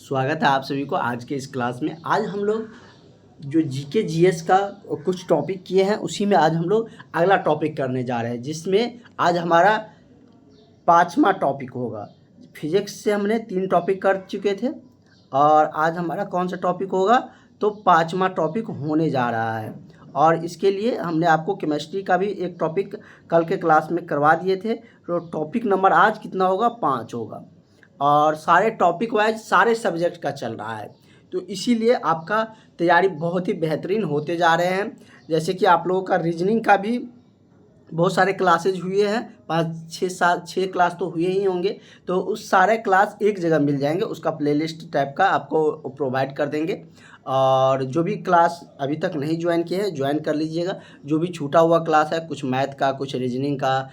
स्वागत है आप सभी को आज के इस क्लास में। आज हम लोग जो जीके जीएस का कुछ टॉपिक किए हैं उसी में आज हम लोग अगला टॉपिक करने जा रहे हैं, जिसमें आज हमारा 5वां टॉपिक होगा। फिजिक्स से हमने 3 टॉपिक कर चुके थे और आज हमारा कौन सा टॉपिक होगा, तो 5वां टॉपिक होने जा रहा है। और इसके लिए हमने आपको केमिस्ट्री का भी एक टॉपिक कल के क्लास में करवा दिए थे, तो टॉपिक नंबर आज कितना होगा, 5 होगा। और सारे टॉपिक वाइज सारे सब्जेक्ट का चल रहा है, तो इसीलिए आपका तैयारी बहुत ही बेहतरीन होते जा रहे हैं। जैसे कि आप लोगों का रीजनिंग का भी बहुत सारे क्लासेज हुए हैं, 5-6 क्लास तो हुए ही होंगे, तो उस सारे क्लास एक जगह मिल जाएंगे, उसका प्लेलिस्ट टाइप का आपको प्रोवाइड कर देंगे। और जो भी क्लास अभी तक नहीं ज्वाइन किए हैं ज्वाइन कर लीजिएगा। जो भी छूटा हुआ क्लास है, कुछ मैथ का, कुछ रीजनिंग का,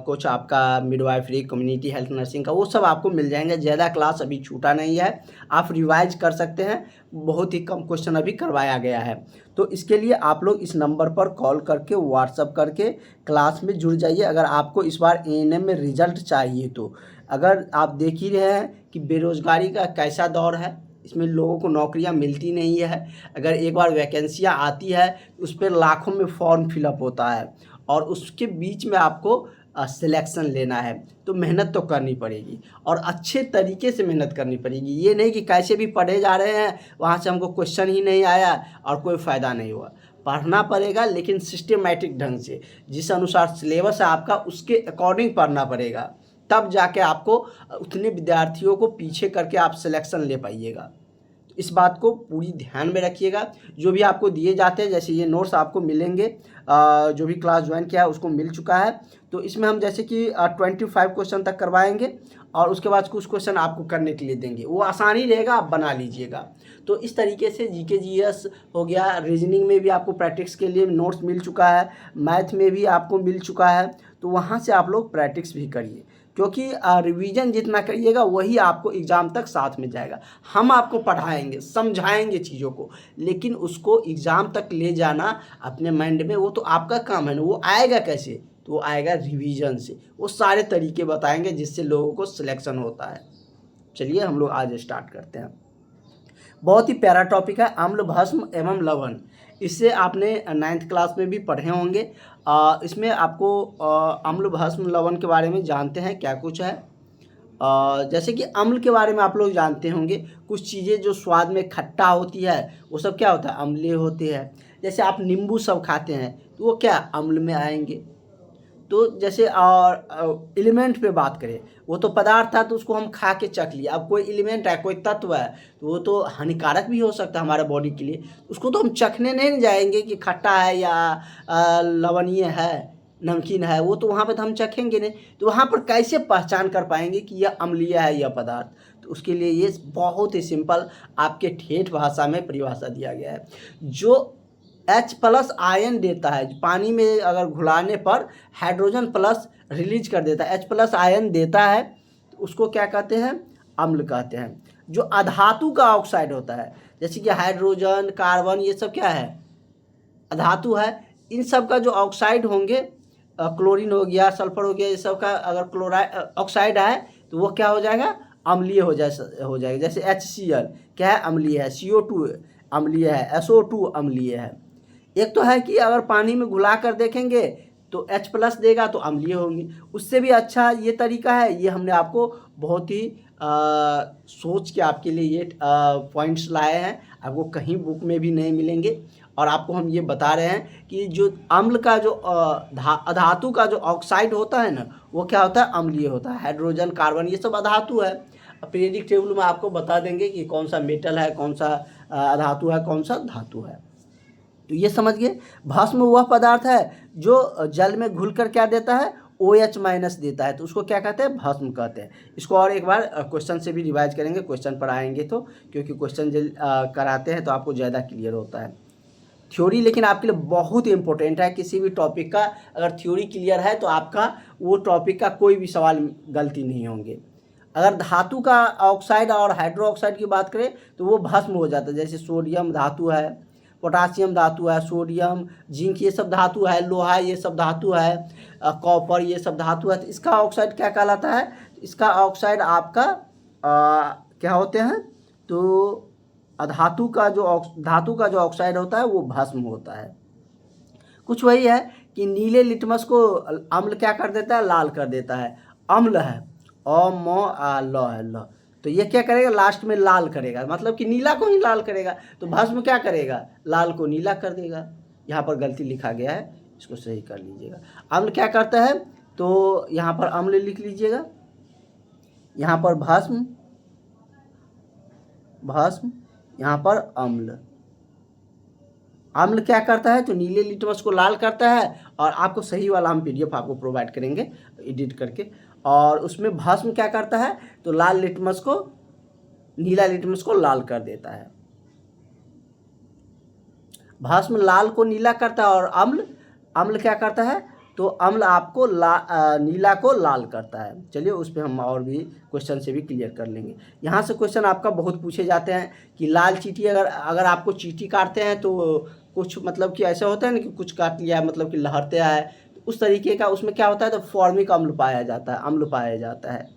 कुछ आपका मिडवाइफरी, कम्युनिटी हेल्थ नर्सिंग का, वो सब आपको मिल जाएंगे। ज़्यादा क्लास अभी छूटा नहीं है, आप रिवाइज कर सकते हैं। बहुत ही कम क्वेश्चन अभी करवाया गया है, तो इसके लिए आप लोग इस नंबर पर कॉल करके व्हाट्सअप करके क्लास में जुड़ जाइए। अगर आपको इस बार एएनएम में रिजल्ट चाहिए तो अगर आप देख ही रहे हैं कि बेरोज़गारी का कैसा दौर है, इसमें लोगों को नौकरियां मिलती नहीं है। अगर एक बार वैकेंसियां आती है उस पर लाखों में फॉर्म फिलअप होता है और उसके बीच में आपको सिलेक्शन लेना है, तो मेहनत तो करनी पड़ेगी और अच्छे तरीके से मेहनत करनी पड़ेगी। ये नहीं कि कैसे भी पढ़े जा रहे हैं, वहाँ से हमको क्वेश्चन ही नहीं आया और कोई फ़ायदा नहीं हुआ। पढ़ना पड़ेगा, लेकिन सिस्टमेटिक ढंग से, जिस अनुसार सिलेबस है आपका उसके अकॉर्डिंग पढ़ना पड़ेगा, तब जाके आपको उतने विद्यार्थियों को पीछे करके आप सिलेक्शन ले पाइएगा। तो इस बात को पूरी ध्यान में रखिएगा। जो भी आपको दिए जाते हैं, जैसे ये नोट्स आपको मिलेंगे, जो भी क्लास ज्वाइन किया है उसको मिल चुका है, तो इसमें हम जैसे कि 25 क्वेश्चन तक करवाएंगे और उसके बाद कुछ क्वेश्चन आपको करने के लिए देंगे, वो आसानी रहेगा, आप बना लीजिएगा। तो इस तरीके से जीके जीएस हो गया, रीजनिंग में भी आपको प्रैक्टिस के लिए नोट्स मिल चुका है, मैथ में भी आपको मिल चुका है, तो वहाँ से आप लोग प्रैक्टिस भी करिए, क्योंकि रिवीजन जितना करिएगा वही आपको एग्ज़ाम तक साथ में जाएगा। हम आपको पढ़ाएंगे, समझाएंगे चीज़ों को, लेकिन उसको एग्ज़ाम तक ले जाना अपने माइंड में, वो तो आपका काम है ना। वो आएगा कैसे, तो वो आएगा रिवीजन से। वो सारे तरीके बताएंगे जिससे लोगों को सिलेक्शन होता है। चलिए हम लोग आज स्टार्ट करते हैं। बहुत ही प्यारा टॉपिक है, अम्ल भस्म एवं लवण। इससे आपने 9th क्लास में भी पढ़े होंगे। इसमें आपको अम्ल भस्म लवण के बारे में जानते हैं क्या कुछ है। जैसे कि अम्ल के बारे में आप लोग जानते होंगे, कुछ चीज़ें जो स्वाद में खट्टा होती है वो सब क्या होता है, अम्लीय होती है। जैसे आप नींबू सब खाते हैं तो वो क्या अम्ल में आएंगे। तो जैसे और एलिमेंट पे बात करें, वो तो पदार्थ था तो उसको हम खा के चख लिया। अब कोई एलिमेंट है, कोई तत्व है, तो वो तो हानिकारक भी हो सकता है हमारे बॉडी के लिए, उसको तो हम चखने नहीं जाएंगे कि खट्टा है या लवणीय है, नमकीन है, वो तो वहाँ पर तो हम चखेंगे नहीं। तो वहाँ पर कैसे पहचान कर पाएंगे कि यह अम्लीय है यह पदार्थ, तो उसके लिए ये बहुत ही सिंपल आपके ठेठ भाषा में परिभाषा दिया गया है। जो H+ आयन देता है, पानी में अगर घुलाने पर हाइड्रोजन प्लस रिलीज कर देता है, H+ आयन देता है, तो उसको क्या कहते हैं, अम्ल कहते हैं। जो अधातु का ऑक्साइड होता है, जैसे कि हाइड्रोजन, कार्बन, ये सब क्या है, अधातु है। इन सब का जो ऑक्साइड होंगे, क्लोरीन हो गया, सल्फर हो गया, ये सब का अगर क्लोराइड ऑक्साइड है तो वो क्या हो जाएगा, अम्लीय हो जाएगा। जैसे HCl क्या है, अम्लीय है, CO2 अम्लीय है, SO2 अम्लीय है। एक तो है कि अगर पानी में घुला कर देखेंगे तो H+ देगा तो अम्लीय होंगी। उससे भी अच्छा ये तरीका है, ये हमने आपको बहुत ही सोच के आपके लिए ये पॉइंट्स लाए हैं, आपको कहीं बुक में भी नहीं मिलेंगे। और आपको हम ये बता रहे हैं कि जो अम्ल का जो अधातु का जो ऑक्साइड होता है ना, वो क्या होता है, अम्लीय होता है। हाइड्रोजन, कार्बन, ये सब अधातु है। पीरियडिक टेबल में आपको बता देंगे कि कौन सा मेटल है, कौन सा अधातु है, कौन सा धातु है। तो ये समझ गए। भस्म वह पदार्थ है जो जल में घुलकर क्या देता है, OH- देता है, तो उसको क्या कहते हैं, भस्म कहते हैं। इसको और एक बार क्वेश्चन से भी रिवाइज करेंगे, क्वेश्चन पर आएंगे तो, क्योंकि क्वेश्चन कराते हैं तो आपको ज़्यादा क्लियर होता है। थ्योरी लेकिन आपके लिए बहुत इंपॉर्टेंट है। किसी भी टॉपिक का अगर थ्योरी क्लियर है तो आपका वो टॉपिक का कोई भी सवाल गलती नहीं होंगे। अगर धातु का ऑक्साइड और हाइड्रो ऑक्साइड की बात करें तो वो भस्म हो जाता है। जैसे सोडियम धातु है, पोटासियम धातु है, सोडियम, जिंक, ये सब धातु है, लोहा ये सब धातु है, कॉपर ये सब धातु है। तो इसका ऑक्साइड क्या कहलाता है, इसका ऑक्साइड आपका क्या होते हैं, तो धातु का जो ऑक्साइड होता है वो भस्म होता है। कुछ वही है कि नीले लिटमस को अम्ल क्या कर देता है, लाल कर देता है। अम्ल है ल है ल, तो ये क्या करेगा, लास्ट में लाल करेगा, मतलब कि नीला को ही लाल करेगा। तो भस्म क्या करेगा, लाल को नीला कर देगा। यहाँ पर गलती लिखा गया है, इसको सही कर लीजिएगा। अम्ल क्या करता है, तो यहाँ पर अम्ल लिख लीजिएगा, यहाँ पर भस्म, यहाँ पर अम्ल। अम्ल क्या करता है, तो नीले लिटमस को लाल करता है, और आपको सही वाला हम PDF आपको प्रोवाइड करेंगे एडिट करके। और उसमें भस्म क्या करता है, तो नीला लिटमस को लाल कर देता है। भस्म लाल को नीला करता है, और अम्ल क्या करता है, तो अम्ल आपको नीला को लाल करता है। चलिए उस पर हम और भी क्वेश्चन से भी क्लियर कर लेंगे। यहाँ से क्वेश्चन आपका बहुत पूछे जाते हैं कि लाल चींटी, अगर आपको चींटी काटते हैं तो कुछ मतलब कि ऐसा होता है ना कि कुछ काट लिया मतलब कि लहरते आए, तो उस तरीके का उसमें क्या होता है, तो फॉर्मिक अम्ल पाया जाता है।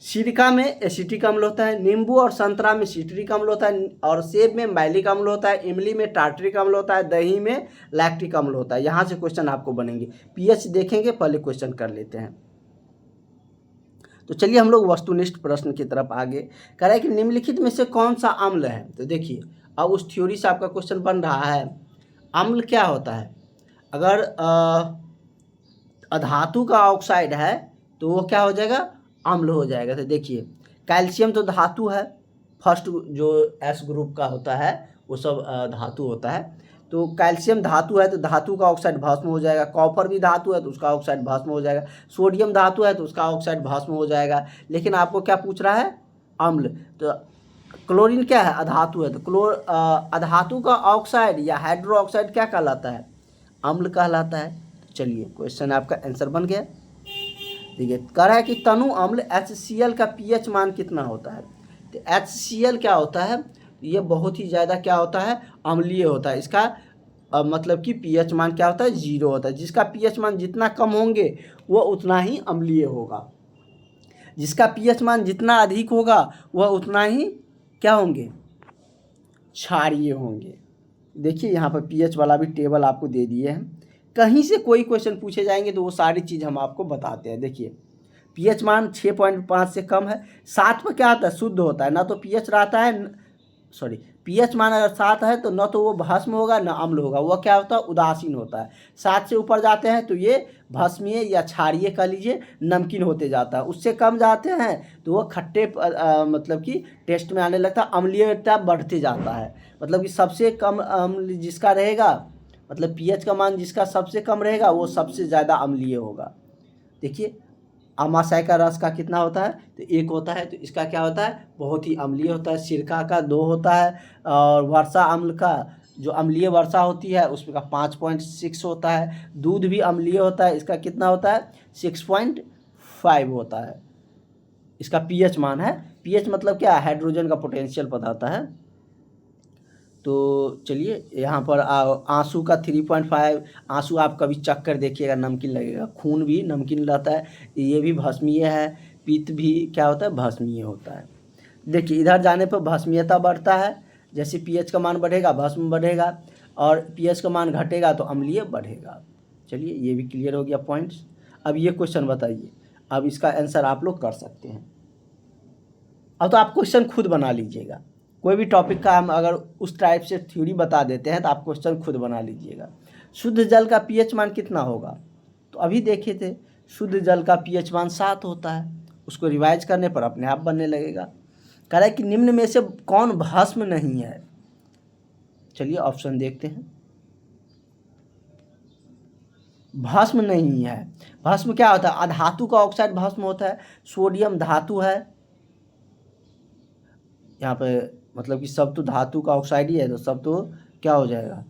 सिरका में एसिटिक अम्ल होता है, नींबू और संतरा में सिट्रिक अम्ल होता है, और सेब में मैलिक अम्ल होता है, इमली में टार्ट्रिक अम्ल होता है, दही में लैक्टिक अम्ल होता है। यहाँ से क्वेश्चन आपको बनेंगे। पीएच देखेंगे, पहले क्वेश्चन कर लेते हैं। तो चलिए हम लोग वस्तुनिष्ठ प्रश्न की तरफ आगे। कह रहा है कि निम्नलिखित में से कौन सा अम्ल है। तो देखिए अब उस थ्योरी से आपका क्वेश्चन बन रहा है। अम्ल क्या होता है, अगर अधातु का ऑक्साइड है तो वो क्या हो जाएगा, अम्ल हो जाएगा। तो देखिए कैल्शियम तो धातु है, फर्स्ट जो एस ग्रुप का होता है वो सब धातु होता है। तो कैल्शियम धातु है तो धातु का ऑक्साइड भस्म हो जाएगा। कॉपर भी धातु है तो उसका ऑक्साइड भस्म हो जाएगा। सोडियम धातु है तो उसका ऑक्साइड भस्म हो जाएगा। लेकिन आपको क्या पूछ रहा है, अम्ल। तो क्लोरीन क्या है, अधातु है, तो अधातु का ऑक्साइड या हाइड्रो ऑक्साइड क्या कहलाता है, अम्ल कहलाता है। चलिए क्वेश्चन आपका आंसर बन गया। ठीक है, कह रहा है कि तनु अम्ल HCl का pH मान कितना होता है। तो HCl क्या होता है, ये बहुत ही ज़्यादा क्या होता है, अम्लीय होता है। इसका मतलब कि pH मान क्या होता है, 0 होता है। जिसका pH मान जितना कम होंगे वह उतना ही अम्लीय होगा, जिसका pH मान जितना अधिक होगा वह उतना ही क्या होंगे, क्षारीय होंगे। देखिए यहाँ पर pH वाला भी टेबल आपको दे दिए हैं। कहीं से कोई क्वेश्चन पूछे जाएंगे तो वो सारी चीज़ हम आपको बताते हैं। देखिए pH मान 6.5 से कम है, 7 पर क्या होता है, शुद्ध होता है, ना तो pH रहता है, pH मान अगर 7 है तो न तो वो भस्म होगा न अम्ल होगा, वह क्या होता है, उदासीन होता है। 7 से ऊपर जाते हैं तो ये भस्मीय या क्षारीय कह लीजिए, नमकीन होते जाता है। उससे कम जाते हैं तो वह खट्टे मतलब कि टेस्ट में आने लगता है, अम्लीयता बढ़ते जाता है। मतलब कि सबसे कम अम्ल जिसका रहेगा, मतलब pH का मान जिसका सबसे कम रहेगा वो सबसे ज़्यादा अम्लीय होगा। देखिए अमाशय का रस का कितना होता है, तो 1 होता है, तो इसका क्या होता है, बहुत ही अम्लीय होता है। सिरका का 2 होता है, और वर्षा अम्ल का जो अम्लीय वर्षा होती है उसमें का 5.6 होता है। दूध भी अम्लीय होता है, इसका कितना होता है, 6.5 होता है। इसका pH मान है, pH मतलब क्या, हाइड्रोजन का पोटेंशियल बताता है। तो चलिए यहाँ पर आंसू का 3.5, आंसू आप कभी चख कर देखिएगा, नमकीन लगेगा। खून भी नमकीन रहता है, ये भी भस्मीय है। पित्त भी क्या होता है, भस्मीय होता है। देखिए इधर जाने पर भस्मीयता बढ़ता है, जैसे pH का मान बढ़ेगा भस्म बढ़ेगा, और pH का मान घटेगा तो अम्लीय बढ़ेगा। चलिए ये भी क्लियर हो गया पॉइंट्स। अब ये क्वेश्चन बताइए, अब इसका आंसर आप लोग कर सकते हैं। अब तो आप क्वेश्चन खुद बना लीजिएगा। कोई भी टॉपिक का हम अगर उस टाइप से थ्योरी बता देते हैं तो आप क्वेश्चन खुद बना लीजिएगा। शुद्ध जल का pH मान कितना होगा, तो अभी देखे थे शुद्ध जल का pH मान 7 होता है। उसको रिवाइज करने पर अपने आप बनने लगेगा। कह रहा है कि निम्न में से कौन भस्म नहीं है। चलिए ऑप्शन देखते हैं। भस्म नहीं है, भस्म क्या होता है, अधातु का ऑक्साइड भस्म होता है। सोडियम धातु है, यहाँ पे मतलब कि सब तो धातु का ऑक्साइड ही है, तो सब तो क्या हो जाएगा,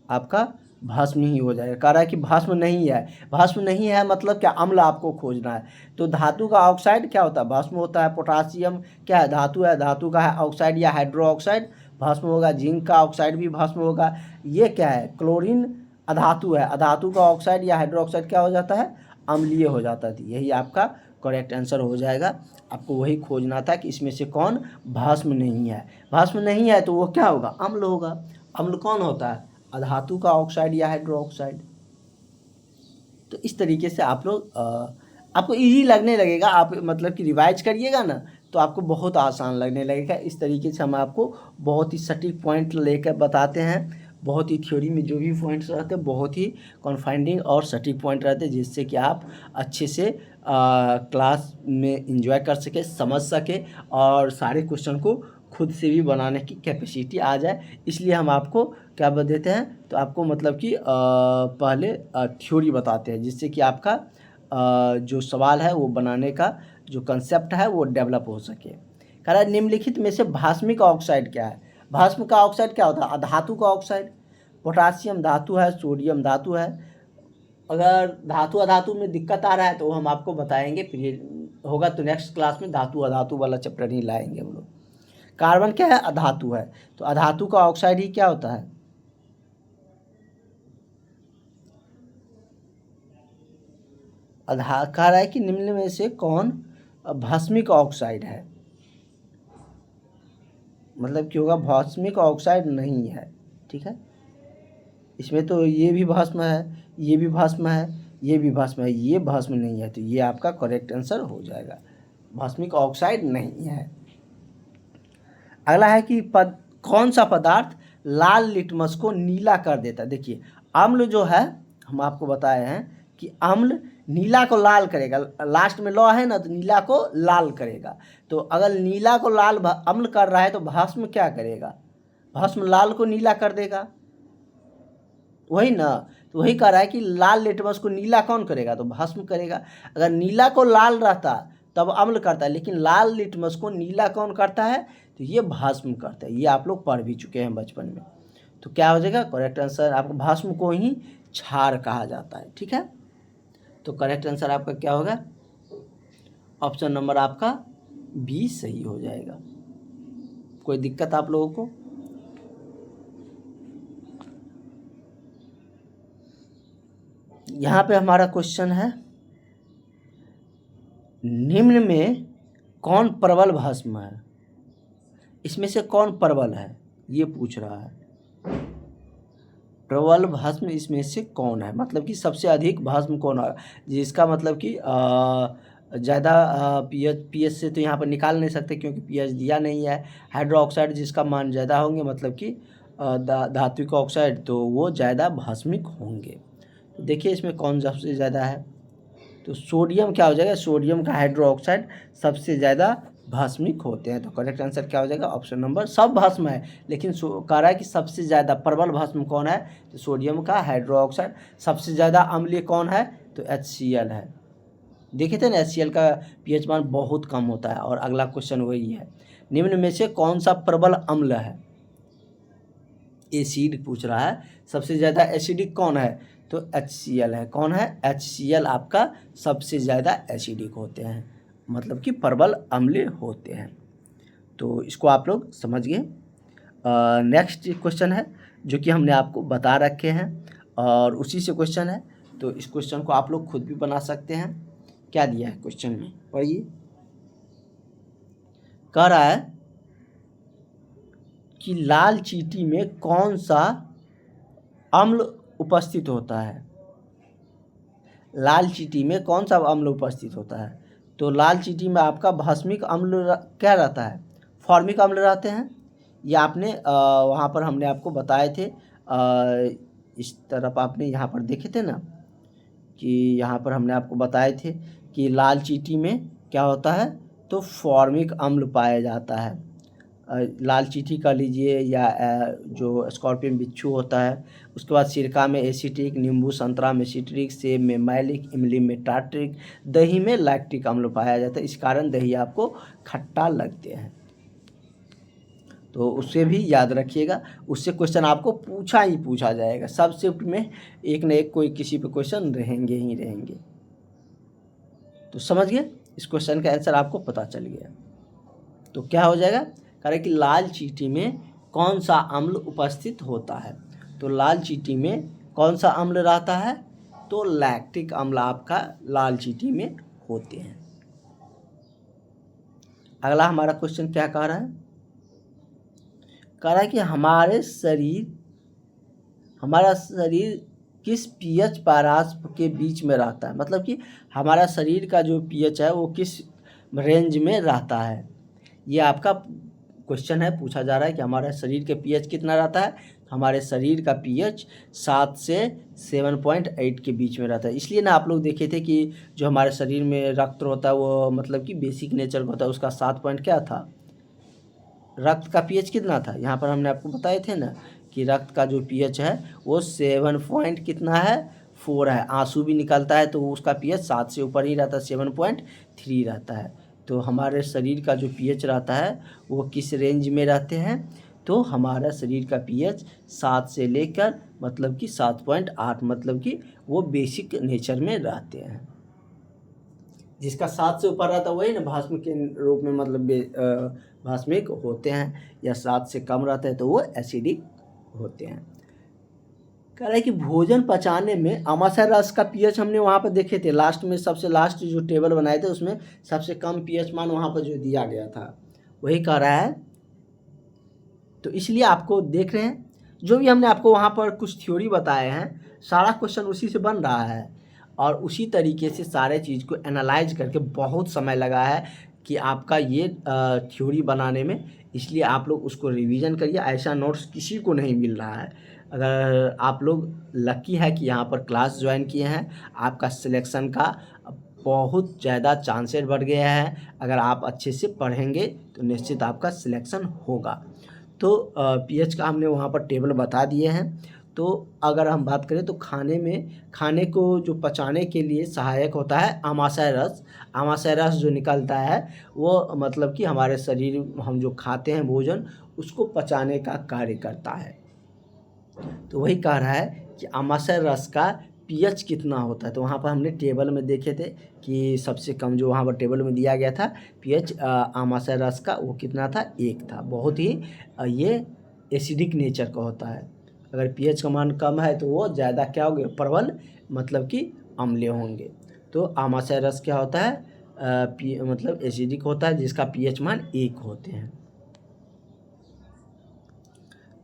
आपका भस्म ही हो जाएगा। कह रहा है कि भस्म नहीं है, भस्म नहीं है मतलब क्या, अम्ल आपको खोजना है। तो धातु का ऑक्साइड क्या होता है, भस्म होता है। पोटासियम क्या है, धातु है, धातु का ऑक्साइड या हाइड्रो ऑक्साइड भस्म होगा। जिंक का ऑक्साइड भी भस्म होगा। ये क्या है, क्लोरीन अधातु है, अधातु का ऑक्साइड या हाइड्रो ऑक्साइड क्या हो जाता है, अम्लीय हो जाता है। यही आपका करेक्ट आंसर हो जाएगा। आपको वही खोजना था कि इसमें से कौन भस्म नहीं है। भस्म नहीं है तो वो क्या होगा, अम्ल होगा। अम्ल कौन होता है, अधातु का ऑक्साइड या हाइड्रोक्साइड। तो इस तरीके से आप लोग आपको इजी लगने लगेगा, आप मतलब कि रिवाइज करिएगा ना तो आपको बहुत आसान लगने लगेगा। इस तरीके से हम आपको बहुत ही सटीक पॉइंट लेकर बताते हैं। बहुत ही थ्योरी में जो भी पॉइंट्स रहते हैं बहुत ही कॉन्फाइंडिंग और सटीक पॉइंट रहते हैं, जिससे कि आप अच्छे से क्लास में एंजॉय कर सके, समझ सके और सारे क्वेश्चन को खुद से भी बनाने की कैपेसिटी आ जाए। इसलिए हम आपको क्या बता देते हैं, तो आपको मतलब कि पहले थ्योरी बताते हैं, जिससे कि आपका जो सवाल है वो बनाने का जो कंसेप्ट है वो डेवलप हो सके। कह रहा है निम्नलिखित में से भास्मिक ऑक्साइड क्या है। भस्म का ऑक्साइड क्या होता है, धातु का ऑक्साइड। पोटासियम धातु है, सोडियम धातु है। अगर धातु अधातु में दिक्कत आ रहा है तो हम आपको बताएंगे, फिर होगा तो नेक्स्ट क्लास में धातु अधातु वाला चैप्टर ही लाएंगे हम लोग। कार्बन क्या है, अधातु है, तो अधातु का ऑक्साइड ही क्या होता है, कह रहा है कि निम्न में से कौन भस्मिक ऑक्साइड है, मतलब कि होगा भस्मिक ऑक्साइड नहीं है। ठीक है, इसमें तो ये भी भस्म है, ये भी भस्म है, ये भी भस्म है, ये भस्म नहीं है, तो ये आपका करेक्ट आंसर हो जाएगा, भस्मिक ऑक्साइड नहीं है। अगला है कि कौन सा पदार्थ लाल लिटमस को नीला कर देता है। देखिए अम्ल जो है, हम आपको बताए हैं कि अम्ल नीला को लाल करेगा, लास्ट में लौ है ना, तो नीला को लाल करेगा। तो अगर नीला को लाल अम्ल कर रहा है तो भस्म क्या करेगा, भस्म लाल को नीला कर देगा, वही ना। तो वही कह रहा है कि लाल लिटमस को नीला कौन करेगा, तो भस्म करेगा। अगर नीला को लाल रहता तब अम्ल करता है, लेकिन लाल लिटमस को नीला कौन करता है, तो ये भस्म करता है। ये आप लोग पढ़ भी चुके हैं बचपन में। तो क्या हो जाएगा करेक्ट आंसर, आपको भस्म को ही क्षार कहा जाता है। ठीक है, तो करेक्ट आंसर आपका क्या होगा, ऑप्शन नंबर आपका बी सही हो जाएगा। कोई दिक्कत आप लोगों को, यहाँ पे हमारा क्वेश्चन है निम्न में कौन प्रबल भस्म है, इसमें से कौन प्रबल है, ये पूछ रहा है। प्रबल भस्म इसमें से कौन है, मतलब कि सबसे अधिक भस्म कौन है, जिसका मतलब कि ज़्यादा पीएच से तो यहाँ पर निकाल नहीं सकते क्योंकि पीएच दिया नहीं है। हाइड्रोक्साइड जिसका मान ज़्यादा होंगे, मतलब कि धात्विक ऑक्साइड, तो वो ज़्यादा भस्मिक होंगे। तो देखिए इसमें कौन सबसे ज़्यादा है, तो सोडियम क्या हो जाएगा, सोडियम का हाइड्रोक्साइड सबसे ज़्यादा भस्मिक होते हैं। तो करेक्ट आंसर क्या हो जाएगा, ऑप्शन नंबर, सब भस्म है लेकिन कह रहा है कि सबसे ज़्यादा प्रबल भस्म कौन है, तो सोडियम का हाइड्रोक्साइड। सबसे ज़्यादा अम्लीय कौन है, तो HCl है। देखे थे ना HCl का pH मान बहुत कम होता है। और अगला क्वेश्चन वही है, निम्न में से कौन सा प्रबल अम्ल है, एसिड पूछ रहा है, सबसे ज़्यादा एसिडिक कौन है, तो HCl है। कौन है, HCl आपका सबसे ज़्यादा एसिडिक होते हैं, मतलब कि प्रबल अम्ल होते हैं। तो इसको आप लोग समझ गए। नेक्स्ट क्वेश्चन है जो कि हमने आपको बता रखे हैं और उसी से क्वेश्चन है, तो इस क्वेश्चन को आप लोग खुद भी बना सकते हैं। क्या दिया है क्वेश्चन में, पढ़िए। कह रहा है कि लाल चींटी में कौन सा अम्ल उपस्थित होता है, लाल चींटी में कौन सा अम्ल उपस्थित होता है, तो लाल चींटी में आपका भस्मिक अम्ल क्या रहता है, फॉर्मिक अम्ल रहते हैं। ये आपने वहाँ पर हमने आपको बताए थे, इस तरफ आपने यहाँ पर देखे थे ना कि यहाँ पर हमने आपको बताए थे कि लाल चींटी में क्या होता है, तो फॉर्मिक अम्ल पाया जाता है। लाल चींटी का लीजिए या जो स्कॉर्पियन बिच्छू होता है, उसके बाद सिरका में एसिटिक, नींबू संतरा में सिट्रिक, सेब में मैलिक, इमली में टार्ट्रिक, दही में लैक्टिक अम्ल पाया जाता है। इस कारण दही आपको खट्टा लगते हैं, तो उससे भी याद रखिएगा, उससे क्वेश्चन आपको पूछा ही पूछा जाएगा। सब शिफ्ट में एक न एक कोई किसी पे क्वेश्चन रहेंगे ही रहेंगे। तो समझ गए, इस क्वेश्चन का आंसर आपको पता चल गया। तो क्या हो जाएगा, कह रहे कि लाल चींटी में कौन सा अम्ल उपस्थित होता है, तो लाल चींटी में कौन सा अम्ल रहता है, तो लैक्टिक अम्ल आपका लाल चींटी में होते हैं। अगला हमारा क्वेश्चन क्या कह रहा है, कह रहा है कि हमारा शरीर किस पीएच पारास के बीच में रहता है, मतलब कि हमारा शरीर का जो पीएच है वो किस रेंज में रहता है। ये आपका क्वेश्चन है, पूछा जा रहा है कि हमारे शरीर के पीएच कितना रहता है। हमारे शरीर का पीएच 7 से 7.8 के बीच में रहता है। इसलिए ना आप लोग देखे थे कि जो हमारे शरीर में रक्त होता है वो मतलब कि बेसिक नेचर का होता है, उसका 7 पॉइंट क्या था, रक्त का पीएच कितना था। यहाँ पर हमने आपको बताए थे ना कि रक्त का जो पीएच है वो 7 पॉइंट कितना है, 4 है। आंसू भी निकलता है तो उसका पीएच 7 से ऊपर ही रहता है, 7.3 रहता है। तो हमारे शरीर का जो पीएच रहता है वो किस रेंज में रहते हैं, तो हमारा शरीर का पीएच 7 से लेकर मतलब कि 7.8, मतलब कि वो बेसिक नेचर में रहते हैं। जिसका 7 से ऊपर रहता है वही ना भास्म के रूप में मतलब भास्मिक होते हैं, या 7 से कम रहता है तो वो एसिडिक होते हैं। कह रहा है कि भोजन पचाने में आमाशय रस का पीएच हमने वहाँ पर देखे थे, लास्ट में सबसे लास्ट जो टेबल बनाए थे उसमें सबसे कम पीएच मान वहाँ पर जो दिया गया था वही कह रहा है। तो इसलिए आपको देख रहे हैं जो भी हमने आपको वहाँ पर कुछ थ्योरी बताए हैं, सारा क्वेश्चन उसी से बन रहा है और उसी तरीके से सारे चीज़ को एनालाइज करके बहुत समय लगा है कि आपका ये थ्योरी बनाने में। इसलिए आप लोग उसको रिवीजन करिए, ऐसा नोट्स किसी को नहीं मिल रहा है। अगर आप लोग लकी है कि यहाँ पर क्लास ज्वाइन किए हैं, आपका सिलेक्शन का बहुत ज़्यादा चांसेस बढ़ गया है। अगर आप अच्छे से पढ़ेंगे तो निश्चित आपका सिलेक्शन होगा। तो पीएच का हमने वहाँ पर टेबल बता दिए हैं। तो अगर हम बात करें तो खाने को जो पचाने के लिए सहायक होता है आमाशय रस। आमाशय रस जो निकलता है वो मतलब कि हमारे शरीर हम जो खाते हैं भोजन उसको पचाने का कार्य करता है। तो वही कह रहा है कि आमाशय रस का पीएच कितना होता है। तो वहाँ पर हमने टेबल में देखे थे कि सबसे कम जो वहाँ पर टेबल में दिया गया था पीएच आमाशय रस का वो कितना था, 1 था। बहुत ही ये एसिडिक नेचर का होता है। अगर पीएच का मान कम है तो वो ज़्यादा क्या होंगे, प्रबल मतलब कि अम्लीय होंगे। तो आमाशय रस क्या होता है, मतलब एसिडिक होता है जिसका पीएच मान 1 होते हैं।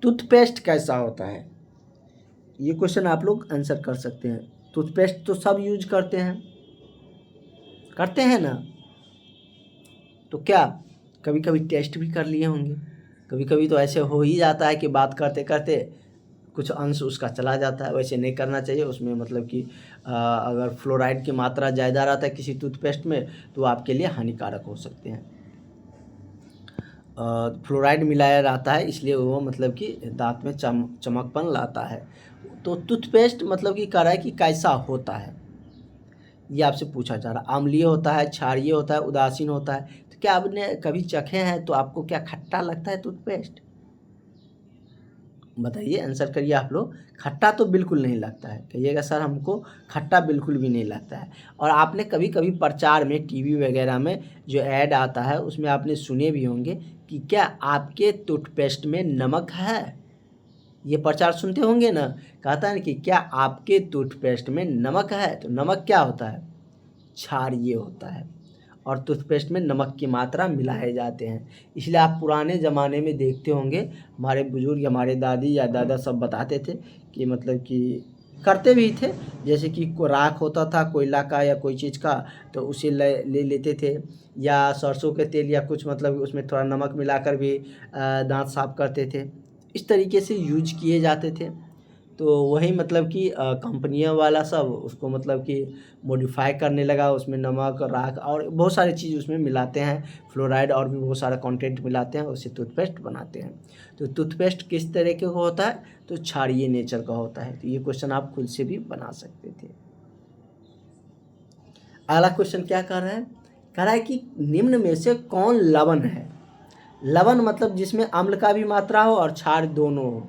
टूथपेस्ट कैसा होता है, ये क्वेश्चन आप लोग आंसर कर सकते हैं। टूथपेस्ट तो सब यूज करते हैं ना, तो क्या कभी कभी टेस्ट भी कर लिए होंगे। कभी कभी तो ऐसे हो ही जाता है कि बात करते करते कुछ अंश उसका चला जाता है, वैसे नहीं करना चाहिए। उसमें मतलब कि अगर फ्लोराइड की मात्रा ज़्यादा रहता है किसी टूथपेस्ट में तो आपके लिए हानिकारक हो सकते हैं। फ्लोराइड मिलाया रहता है इसलिए वो मतलब कि दांत में चमकपन लाता है। तो टूथपेस्ट मतलब कि कह रहा है कि कैसा होता है, ये आपसे पूछा जा रहा है। अम्लीय होता है, क्षारीय होता है, उदासीन होता है। तो क्या आपने कभी चखे हैं तो आपको क्या खट्टा लगता है टूथपेस्ट, बताइए, आंसर करिए आप लोग। खट्टा तो बिल्कुल नहीं लगता है, कहिएगा सर हमको खट्टा बिल्कुल भी नहीं लगता है। और आपने कभी कभी प्रचार में टीवी वगैरह में जो ऐड आता है उसमें आपने सुने भी होंगे कि क्या आपके टूथपेस्ट में नमक है, ये प्रचार सुनते होंगे ना। कहता है कि क्या आपके टूथपेस्ट में नमक है, तो नमक क्या होता है, क्षारीय होता है। और टूथपेस्ट में नमक की मात्रा मिलाए जाते हैं। इसलिए आप पुराने ज़माने में देखते होंगे हमारे बुजुर्ग, हमारे दादी या दादा सब बताते थे कि मतलब कि करते भी थे। जैसे कि राख होता था कोयला का या कोई चीज़ का, तो उसे ले लेते थे, या सरसों के तेल या कुछ मतलब उसमें थोड़ा नमक मिलाकर भी दांत साफ करते थे। इस तरीके से यूज किए जाते थे। तो वही मतलब कि कंपनियों वाला सब उसको मतलब कि मॉडिफाई करने लगा, उसमें नमक, राख और बहुत सारी चीज़ उसमें मिलाते हैं, फ्लोराइड और भी बहुत सारा कंटेंट मिलाते हैं, उससे टूथपेस्ट बनाते हैं। तो टूथपेस्ट किस तरीके का होता है, तो क्षारीय नेचर का होता है। तो ये क्वेश्चन आप खुद से भी बना सकते थे। अगला क्वेश्चन क्या कर रहा है, कह रहा है कि निम्न में से कौन लवण है। लवण मतलब जिसमें अम्ल का भी मात्रा हो और क्षार दोनों हो।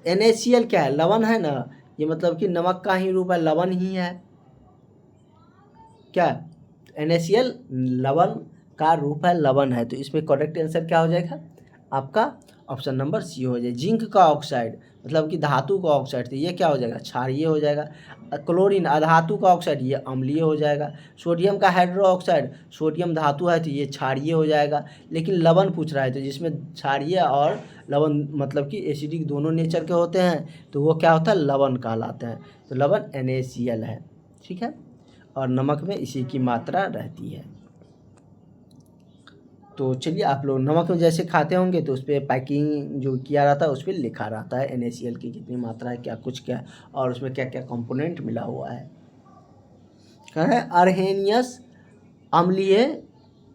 NaCl क्या है, लवण है ना, ये मतलब कि नमक का ही रूप है, लवण ही है क्या, NaCl लवण का रूप है, लवण है। तो इसमें करेक्ट आंसर क्या हो जाएगा आपका ऑप्शन नंबर सी हो जाए। जिंक का ऑक्साइड मतलब कि धातु का ऑक्साइड, तो ये क्या हो जाएगा, क्षारीय हो जाएगा। क्लोरीन अधातु का ऑक्साइड, ये अम्लीय हो जाएगा। सोडियम का हाइड्रो ऑक्साइड, सोडियम धातु है तो ये क्षारीय हो जाएगा। लेकिन लवण पूछ रहा है तो जिसमें क्षारीय और लवण मतलब कि एसिडिक दोनों नेचर के होते हैं तो वो क्या होता है, लवण कहलाता है। तो लवण NaCl है, ठीक है। और नमक में इसी की मात्रा रहती है। तो चलिए, आप लोग नमक में जैसे खाते होंगे तो उस पर पैकिंग जो किया रहता है उस पर लिखा रहता है NaCl की कितनी मात्रा है, क्या कुछ क्या, और उसमें क्या क्या कंपोनेंट मिला हुआ है। क्या है, अर्हेनियस अम्लीय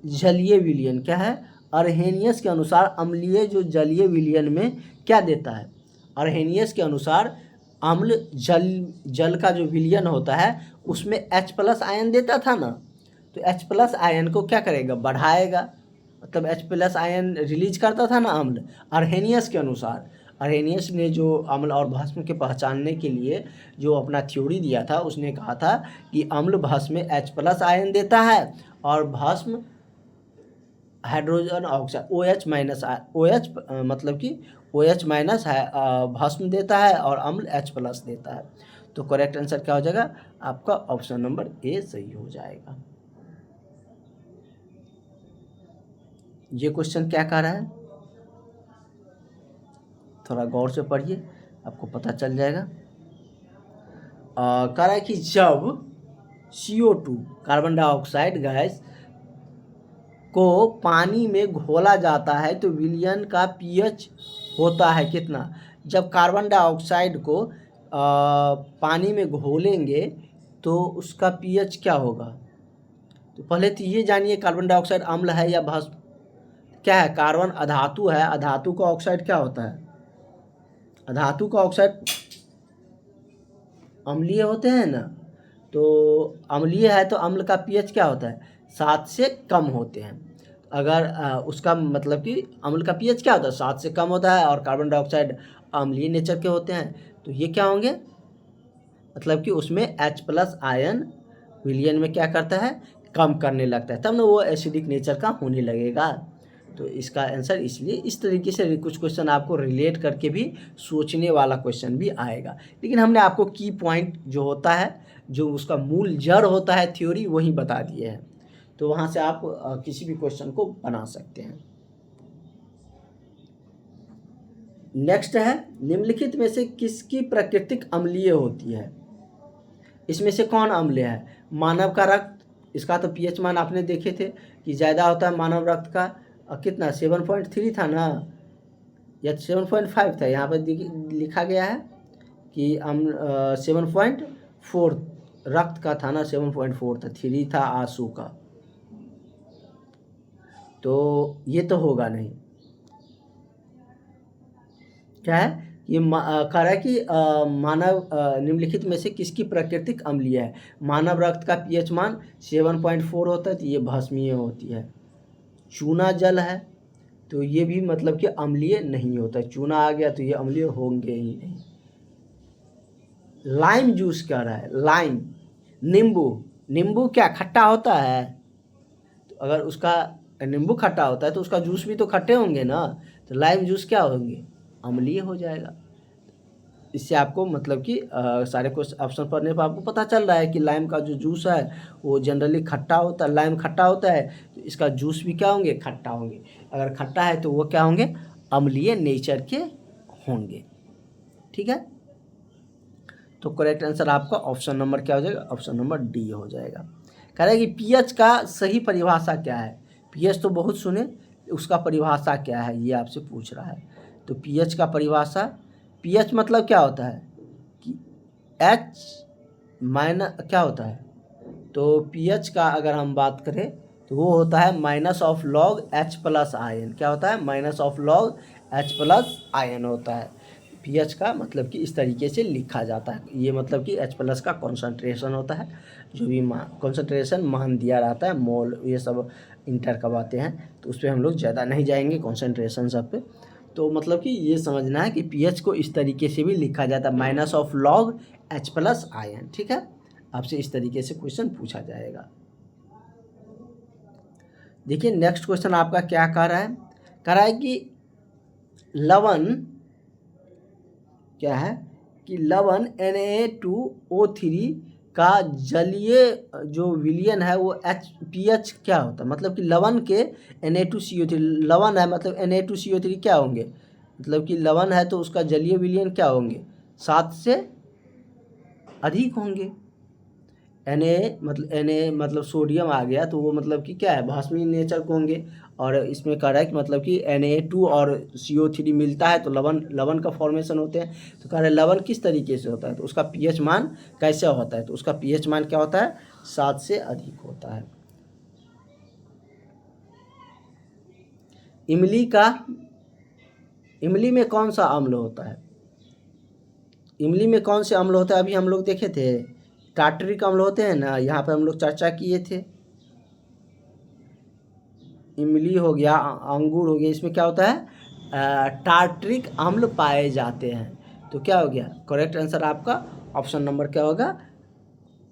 जलीय विलयन, क्या है, अर्हेनियस के अनुसार अम्लीय जो जलीय विलयन में क्या देता है। अर्हेनियस के अनुसार अम्ल जल का जो विलयन होता है उसमें H+ आयन देता था ना, तो H+ आयन को क्या करेगा, बढ़ाएगा, मतलब H+ आयन रिलीज करता था ना अम्ल। अर्हेनियस के अनुसार, अर्हेनियस ने जो अम्ल और भस्म के पहचानने के लिए जो अपना थ्योरी दिया था, उसने कहा था कि अम्ल भस्म में H+ आयन देता है और भस्म हाइड्रोजन ऑक्साइड OH मतलब कि OH- है भस्म देता है और अम्ल H+ देता है। तो करेक्ट आंसर क्या हो जाएगा आपका, ऑप्शन नंबर ए सही हो जाएगा। ये क्वेश्चन क्या कह रहा है, थोड़ा गौर से पढ़िए, आपको पता चल जाएगा। कह रहा है कि जब CO2 कार्बन डाइऑक्साइड गैस को पानी में घोला जाता है तो विलयन का pH होता है कितना। जब कार्बन डाइऑक्साइड को पानी में घोलेंगे तो उसका pH क्या होगा। तो पहले तो ये जानिए कार्बन डाइऑक्साइड अम्ल है या भस्म, क्या है, कार्बन अधातु है, अधातु का ऑक्साइड क्या होता है, अधातु का ऑक्साइड अम्लीय होते हैं ना। तो अम्लीय है तो अम्ल का pH क्या होता है, 7 से कम होते हैं। अगर उसका मतलब कि अम्ल का pH क्या होता है, 7 से कम होता है, और कार्बन डाइऑक्साइड अम्लीय नेचर के होते हैं, तो ये क्या होंगे, मतलब कि उसमें H+ आयन विलयन में क्या करता है, कम करने लगता है, तब ना वो एसिडिक नेचर का होने लगेगा। तो इसका आंसर इसलिए इस तरीके से कुछ क्वेश्चन आपको रिलेट करके भी सोचने वाला क्वेश्चन भी आएगा। लेकिन हमने आपको की पॉइंट जो होता है, जो उसका मूल जड़ होता है थ्योरी, वही बता दिए हैं। तो वहाँ से आप किसी भी क्वेश्चन को बना सकते हैं। नेक्स्ट है, निम्नलिखित में से किसकी प्राकृतिक अम्लीय होती है। इसमें से कौन अम्लीय है, मानव का रक्त, इसका तो pH मान आपने देखे थे कि ज़्यादा होता है मानव रक्त का, कितना 7.3 था ना, या 7.5 था, यहाँ पर लिखा गया है कि 7.4 रक्त का था ना, 7.4 था, 3 था आंसू का, तो ये तो होगा नहीं। क्या है, ये कह रहा है कि मानव निम्नलिखित में से किसकी प्राकृतिक अम्लीय है। मानव रक्त का pH मान 7.4 होता है तो ये भस्मीय होती है। चूना जल है तो ये भी मतलब कि अम्लीय नहीं होता है, चूना आ गया तो ये अम्लीय होंगे ही नहीं। लाइम जूस कह रहा है, लाइम, नींबू, नींबू क्या खट्टा होता है, तो अगर उसका नींबू खट्टा होता है तो उसका जूस भी तो खट्टे होंगे ना, तो लाइम जूस क्या होंगे, अम्लीय हो जाएगा। इससे आपको मतलब कि सारे क्वेश्चन ऑप्शन पढ़ने पर आपको पता चल रहा है कि लाइम का जो जूस है वो जनरली खट्टा होता है, लाइम खट्टा होता है तो इसका जूस भी क्या होंगे, खट्टा होंगे। अगर खट्टा है तो वो क्या होंगे, अम्लीय नेचर के होंगे, ठीक है। तो करेक्ट आंसर आपका ऑप्शन नंबर क्या हो जाएगा, ऑप्शन नंबर डी हो जाएगा। कह रहा है कि पीएच का सही परिभाषा क्या है। पीएच तो बहुत सुने, उसका परिभाषा क्या है ये आपसे पूछ रहा है। तो पीएच का परिभाषा, पीएच मतलब क्या होता है कि एच माइनस क्या होता है, तो पीएच का अगर हम बात करें तो वो होता है minus of log H+ ion. क्या होता है, minus of log H+ ion होता है। पीएच का मतलब कि इस तरीके से लिखा जाता है, ये मतलब कि H+ का कॉन्सेंट्रेशन होता है, जो भी कॉन्सेंट्रेशन मान दिया रहता है, मोल ये सब इंटर करवाते हैं, तो उस पर हम लोग ज़्यादा नहीं जाएंगे कॉन्सेंट्रेशन सब पे। तो मतलब कि ये समझना है कि पीएच को इस तरीके से भी लिखा जाता है, minus of log H+ ion, ठीक है। आपसे इस तरीके से क्वेश्चन पूछा जाएगा। देखिए नेक्स्ट क्वेश्चन आपका क्या कह रहा है, कह रहा है कि लवण क्या है कि लवण Na2O3 का जलीय जो विलयन है वो pH क्या होता है, मतलब कि लवण के Na2CO3 लवण है मतलब Na2CO3 क्या होंगे, मतलब कि लवण है तो उसका जलीय विलयन क्या होंगे, 7 से अधिक होंगे। Na मतलब सोडियम आ गया तो वो मतलब कि क्या है, भस्मीय नेचर को होंगे। और इसमें कह रहा है कि मतलब कि Na2 और CO3 मिलता है तो लवण का फॉर्मेशन होते हैं। तो कह रहा है लवण किस तरीके से होता है, तो उसका pH मान कैसे होता है, तो उसका pH मान क्या होता है, 7 से अधिक होता है। इमली में कौन सा अम्ल होता है, इमली में कौन से अम्ल होता है, अभी हम लोग देखे थे टार्टरिक अम्ल होते हैं ना, यहाँ पे हम लोग चर्चा किए थे। इमली हो गया, अंगूर हो गया, इसमें क्या होता है, टार्टरिक अम्ल पाए जाते हैं। तो क्या हो गया, करेक्ट आंसर आपका ऑप्शन नंबर क्या होगा।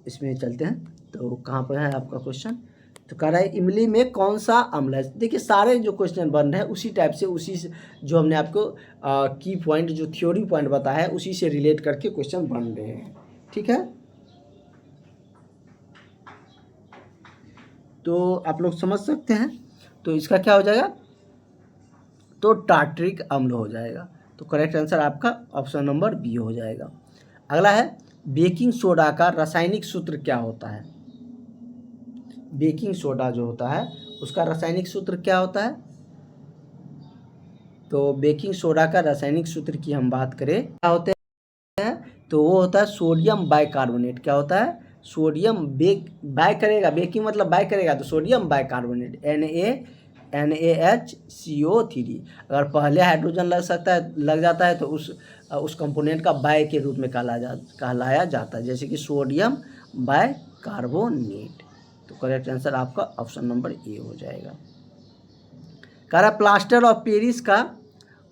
इसमें चलते हैं, तो कहाँ पर है आपका क्वेश्चन, तो कह रहा है इमली में कौन सा अम्ल है। देखिए सारे जो क्वेश्चन बन रहे हैं उसी टाइप से, उसी से जो हमने आपको की पॉइंट जो थ्योरी पॉइंट बताया है उसी से रिलेट करके क्वेश्चन बन रहे हैं, ठीक है। तो आप लोग समझ सकते हैं, तो इसका क्या हो जाएगा, तो टार्टरिक अम्ल हो जाएगा। तो करेक्ट आंसर आपका ऑप्शन नंबर बी हो जाएगा। अगला है बेकिंग सोडा का रासायनिक सूत्र क्या होता है। बेकिंग सोडा जो होता है उसका रासायनिक सूत्र क्या होता है, तो बेकिंग सोडा का रासायनिक सूत्र की हम बात करें क्या होते हैं, तो वो होता है सोडियम बाइकार्बोनेट। क्या होता है, सोडियम बाय करेगा, बेकिंग मतलब बाय करेगा तो सोडियम बाइकार्बोनेट NaHCO3। अगर पहले हाइड्रोजन लग जाता है तो उस कंपोनेंट का बाय के रूप में कहलाया जाता है, जैसे कि सोडियम बाइकार्बोनेट। तो करेक्ट आंसर आपका ऑप्शन नंबर ए हो जाएगा। कह रहा प्लास्टर ऑफ पेरिस का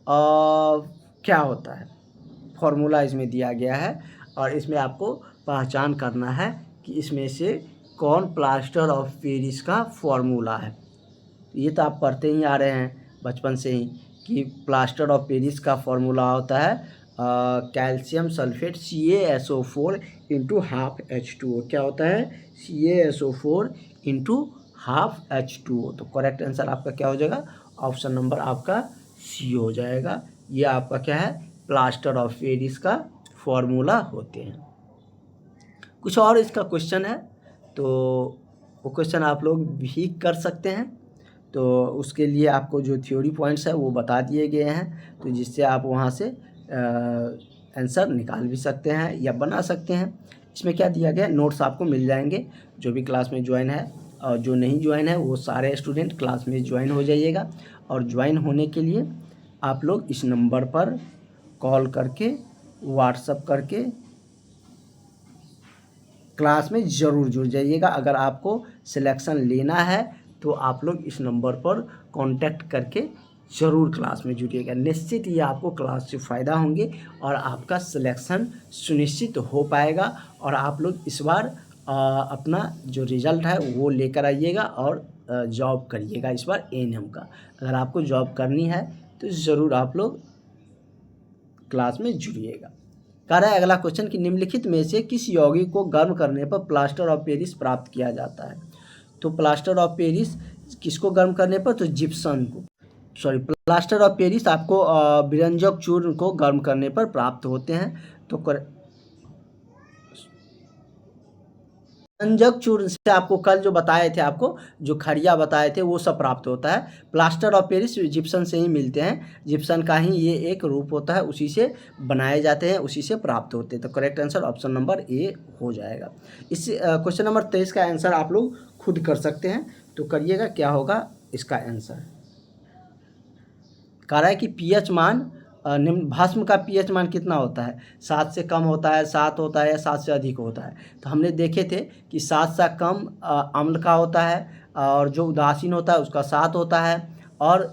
क्या होता है, फॉर्मूला इसमें दिया गया है और इसमें आपको पहचान करना है कि इसमें से कौन प्लास्टर ऑफ पेरिस का फॉर्मूला है। ये तो आप पढ़ते ही आ रहे हैं बचपन से ही कि प्लास्टर ऑफ पेरिस का फॉर्मूला होता है calcium sulphate CaSO4 into half H2O। क्या होता है, CaSO4 इंटू हाफ H2O। तो करेक्ट आंसर आपका क्या हो जाएगा, ऑप्शन नंबर आपका सी हो जाएगा। ये आपका क्या है, प्लास्टर ऑफ पेरिस का फॉर्मूला होते हैं। कुछ और इसका क्वेश्चन है तो वो क्वेश्चन आप लोग भी कर सकते हैं, तो उसके लिए आपको जो थ्योरी पॉइंट्स है वो बता दिए गए हैं, तो जिससे आप वहाँ से आंसर निकाल भी सकते हैं या बना सकते हैं। इसमें क्या दिया गया, नोट्स आपको मिल जाएंगे जो भी क्लास में ज्वाइन है, और जो नहीं ज्वाइन है वो सारे स्टूडेंट क्लास में ज्वाइन हो जाइएगा। और ज्वाइन होने के लिए आप लोग इस नंबर पर कॉल करके व्हाट्सअप करके क्लास में ज़रूर जुड़ जाइएगा। अगर आपको सिलेक्शन लेना है तो आप लोग इस नंबर पर कांटेक्ट करके ज़रूर क्लास में जुड़िएगा। निश्चित ही आपको क्लास से फ़ायदा होंगे और आपका सिलेक्शन सुनिश्चित हो पाएगा और आप लोग इस बार अपना जो रिज़ल्ट है वो लेकर आइएगा और जॉब करिएगा इस बार A&M का। अगर आपको जॉब करनी है तो ज़रूर आप लोग क्लास में जुड़िएगा। कह रहा है अगला क्वेश्चन कि निम्नलिखित में से किस यौगिक को गर्म करने पर प्लास्टर ऑफ पेरिस प्राप्त किया जाता है। तो प्लास्टर ऑफ पेरिस किसको गर्म करने पर, तो जिप्सम को, प्लास्टर ऑफ पेरिस आपको विरंजक चूर्ण को गर्म करने पर प्राप्त होते हैं। तो विरंजक चूर्ण से आपको कल जो बताए थे, आपको जो खड़िया बताए थे वो सब प्राप्त होता है। प्लास्टर ऑफ पेरिस जिप्सम से ही मिलते हैं, जिप्सम का ही ये एक रूप होता है, उसी से बनाए जाते हैं, उसी से प्राप्त होते हैं। तो correct answer option number A हो जाएगा। इस क्वेश्चन नंबर 23 का आंसर आप लोग खुद कर सकते हैं, तो करिएगा क्या होगा इसका आंसर। कह रहा है कि पीएच मान निम्न भस्म का पीएच मान कितना होता है, 7 से कम होता है, 7 होता है या 7 से अधिक होता है। तो हमने देखे थे कि 7 से कम अम्ल का होता है और जो उदासीन होता है उसका 7 होता है, और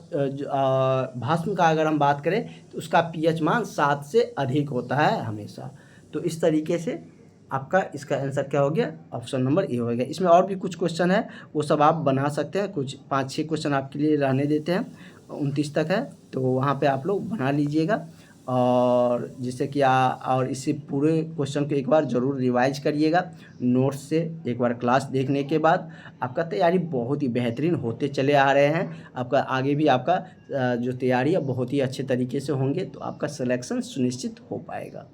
भस्म का अगर हम बात करें तो उसका पीएच मान 7 से अधिक होता है हमेशा। तो इस तरीके से आपका इसका आंसर क्या हो गया, ऑप्शन नंबर ए हो गया। इसमें और भी कुछ क्वेश्चन है वो सब आप बना सकते हैं, कुछ 5-6 क्वेश्चन आपके लिए रहने देते हैं 29 तक है, तो वहाँ पे आप लोग बना लीजिएगा। और जिससे कि और इसी पूरे क्वेश्चन को एक बार ज़रूर रिवाइज करिएगा नोट्स से। एक बार क्लास देखने के बाद आपका तैयारी बहुत ही बेहतरीन होते चले आ रहे हैं। आपका आगे भी आपका जो तैयारी है बहुत ही अच्छे तरीके से होंगे, तो आपका सिलेक्शन सुनिश्चित हो पाएगा।